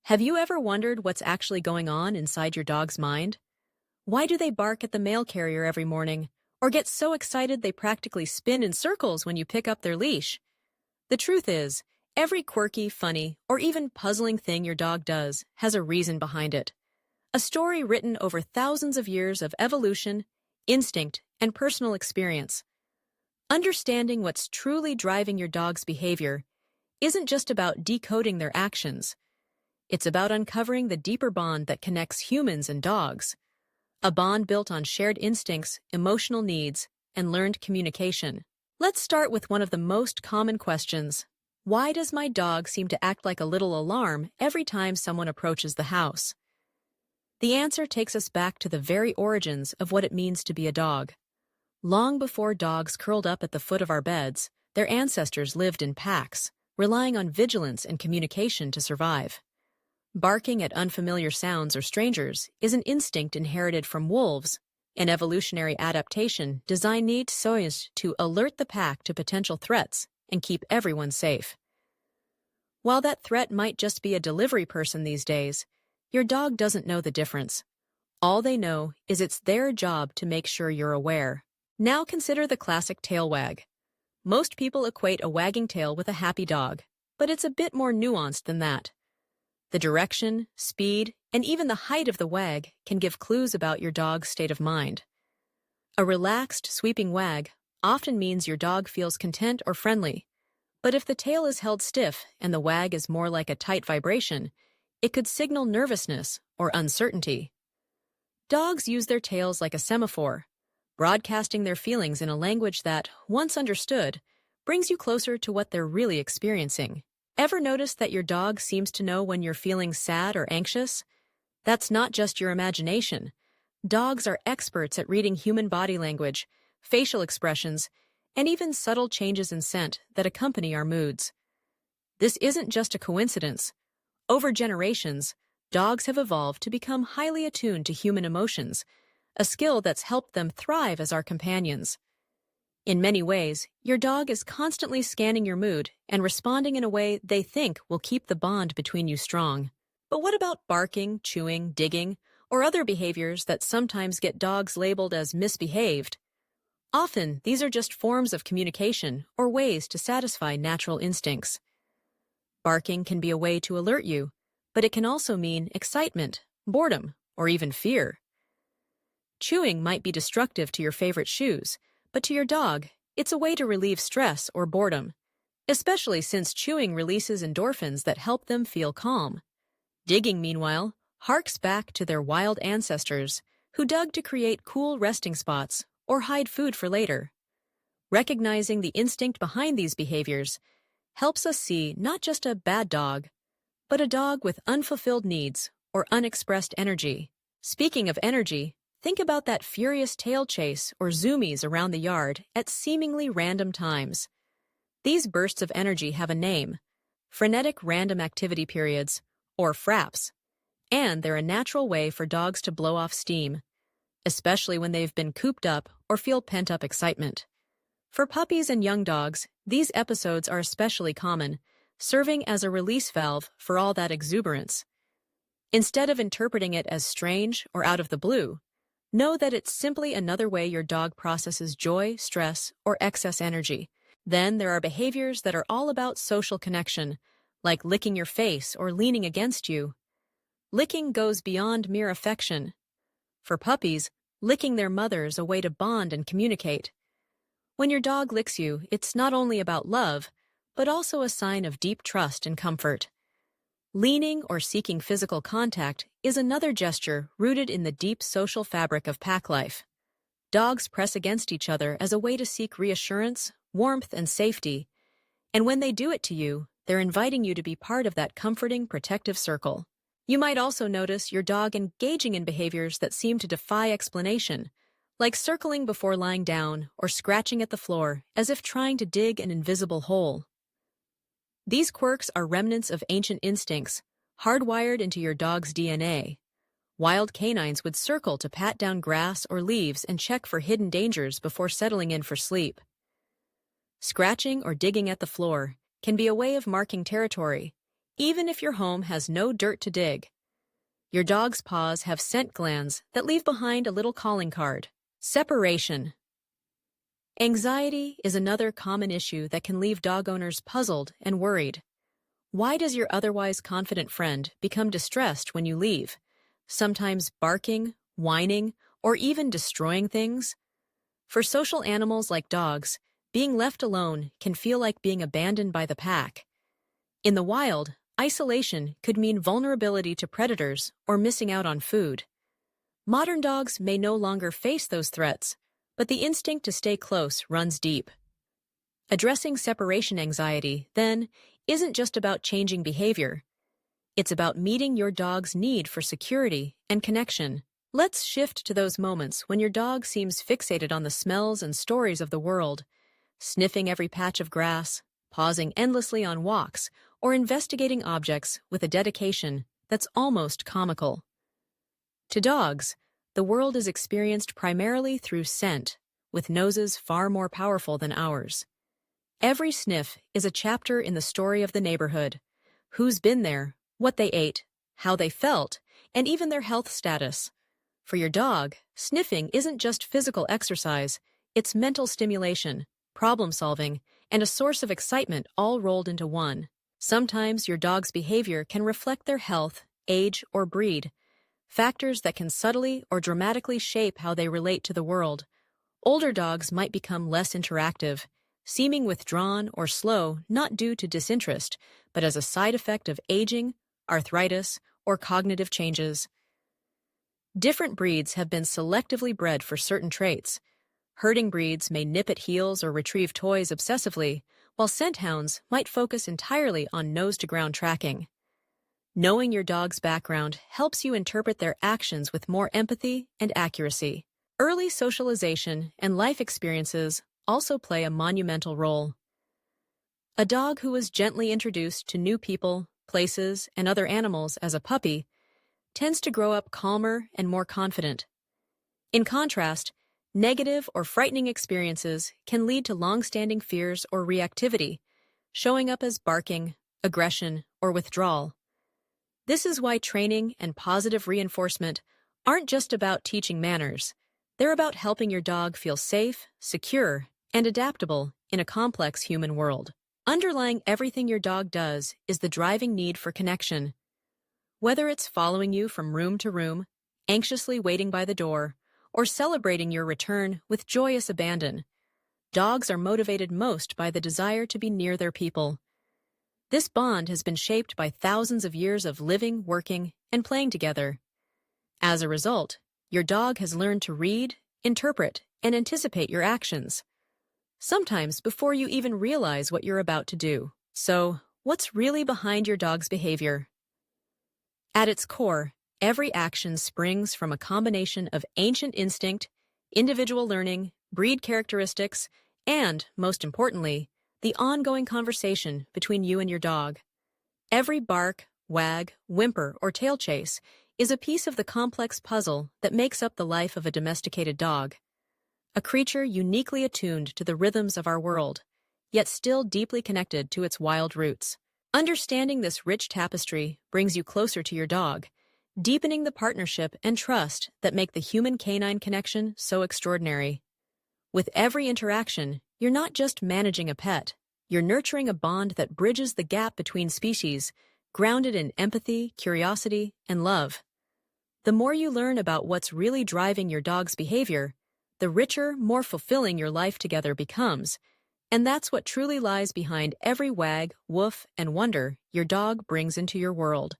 Have you ever wondered what's actually going on inside your dog's mind? Why do they bark at the mail carrier every morning, or get so excited they practically spin in circles when you pick up their leash? The truth is, every quirky, funny, or even puzzling thing your dog does has a reason behind it. A story written over thousands of years of evolution, instinct, and personal experience. Understanding what's truly driving your dog's behavior isn't just about decoding their actions. It's about uncovering the deeper bond that connects humans and dogs. A bond built on shared instincts, emotional needs, and learned communication. Let's start with one of the most common questions. Why does my dog seem to act like a little alarm every time someone approaches the house? The answer takes us back to the very origins of what it means to be a dog. Long before dogs curled up at the foot of our beds, their ancestors lived in packs, relying on vigilance and communication to survive. Barking at unfamiliar sounds or strangers is an instinct inherited from wolves, an evolutionary adaptation designed to alert the pack to potential threats and keep everyone safe. While that threat might just be a delivery person these days, your dog doesn't know the difference. All they know is it's their job to make sure you're aware. Now consider the classic tail wag. Most people equate a wagging tail with a happy dog, but it's a bit more nuanced than that. The direction, speed, and even the height of the wag can give clues about your dog's state of mind. A relaxed, sweeping wag often means your dog feels content or friendly, but if the tail is held stiff and the wag is more like a tight vibration, it could signal nervousness or uncertainty. Dogs use their tails like a semaphore, broadcasting their feelings in a language that, once understood, brings you closer to what they're really experiencing. Ever notice that your dog seems to know when you're feeling sad or anxious? That's not just your imagination. Dogs are experts at reading human body language, facial expressions, and even subtle changes in scent that accompany our moods. This isn't just a coincidence. Over generations, dogs have evolved to become highly attuned to human emotions, a skill that's helped them thrive as our companions. In many ways, your dog is constantly scanning your mood and responding in a way they think will keep the bond between you strong. But what about barking, chewing, digging, or other behaviors that sometimes get dogs labeled as misbehaved? Often, these are just forms of communication or ways to satisfy natural instincts. Barking can be a way to alert you, but it can also mean excitement, boredom, or even fear. Chewing might be destructive to your favorite shoes, but to your dog, it's a way to relieve stress or boredom, especially since chewing releases endorphins that help them feel calm. Digging, meanwhile, harks back to their wild ancestors who dug to create cool resting spots or hide food for later. Recognizing the instinct behind these behaviors helps us see not just a bad dog, but a dog with unfulfilled needs or unexpressed energy. Speaking of energy, think about that furious tail chase or zoomies around the yard at seemingly random times. These bursts of energy have a name: frenetic random activity periods, or FRAPs, and they're a natural way for dogs to blow off steam, especially when they've been cooped up or feel pent-up excitement. For puppies and young dogs, these episodes are especially common, serving as a release valve for all that exuberance. Instead of interpreting it as strange or out of the blue, know that it's simply another way your dog processes joy, stress, or excess energy. Then there are behaviors that are all about social connection, like licking your face or leaning against you. Licking goes beyond mere affection. For puppies, licking their mother is a way to bond and communicate. When your dog licks you, it's not only about love, but also a sign of deep trust and comfort. Leaning or seeking physical contact is another gesture rooted in the deep social fabric of pack life. Dogs press against each other as a way to seek reassurance, warmth, and safety, and when they do it to you, they're inviting you to be part of that comforting, protective circle. You might also notice your dog engaging in behaviors that seem to defy explanation, like circling before lying down or scratching at the floor as if trying to dig an invisible hole. These quirks are remnants of ancient instincts, hardwired into your dog's DNA. Wild canines would circle to pat down grass or leaves and check for hidden dangers before settling in for sleep. Scratching or digging at the floor can be a way of marking territory, even if your home has no dirt to dig. Your dog's paws have scent glands that leave behind a little calling card. Separation. Anxiety is another common issue that can leave dog owners puzzled and worried. Why does your otherwise confident friend become distressed when you leave, sometimes barking, whining, or even destroying things? For social animals like dogs, being left alone can feel like being abandoned by the pack. In the wild, isolation could mean vulnerability to predators or missing out on food. Modern dogs may no longer face those threats, but the instinct to stay close runs deep. Addressing separation anxiety, then, isn't just about changing behavior. It's about meeting your dog's need for security and connection. Let's shift to those moments when your dog seems fixated on the smells and stories of the world, sniffing every patch of grass, pausing endlessly on walks, or investigating objects with a dedication that's almost comical. To dogs, the world is experienced primarily through scent, with noses far more powerful than ours. Every sniff is a chapter in the story of the neighborhood: who's been there, what they ate, how they felt, and even their health status. For your dog, sniffing isn't just physical exercise, it's mental stimulation, problem-solving, and a source of excitement all rolled into one. Sometimes your dog's behavior can reflect their health, age, or breed, factors that can subtly or dramatically shape how they relate to the world. Older dogs might become less interactive, seeming withdrawn or slow not due to disinterest, but as a side effect of aging, arthritis, or cognitive changes. Different breeds have been selectively bred for certain traits. Herding breeds may nip at heels or retrieve toys obsessively, while scent hounds might focus entirely on nose-to-ground tracking. Knowing your dog's background helps you interpret their actions with more empathy and accuracy. Early socialization and life experiences also play a monumental role. A dog who was gently introduced to new people, places, and other animals as a puppy tends to grow up calmer and more confident. In contrast, negative or frightening experiences can lead to long-standing fears or reactivity, showing up as barking, aggression, or withdrawal. This is why training and positive reinforcement aren't just about teaching manners. They're about helping your dog feel safe, secure, and adaptable in a complex human world. Underlying everything your dog does is the driving need for connection. Whether it's following you from room to room, anxiously waiting by the door, or celebrating your return with joyous abandon, dogs are motivated most by the desire to be near their people. This bond has been shaped by thousands of years of living, working, and playing together. As a result, your dog has learned to read, interpret, and anticipate your actions, sometimes before you even realize what you're about to do. So, what's really behind your dog's behavior? At its core, every action springs from a combination of ancient instinct, individual learning, breed characteristics, and, most importantly, the ongoing conversation between you and your dog. Every bark, wag, whimper, or tail chase is a piece of the complex puzzle that makes up the life of a domesticated dog, a creature uniquely attuned to the rhythms of our world, yet still deeply connected to its wild roots. Understanding this rich tapestry brings you closer to your dog, deepening the partnership and trust that make the human-canine connection so extraordinary. With every interaction, you're not just managing a pet, you're nurturing a bond that bridges the gap between species, grounded in empathy, curiosity, and love. The more you learn about what's really driving your dog's behavior, the richer, more fulfilling your life together becomes, and that's what truly lies behind every wag, woof, and wonder your dog brings into your world.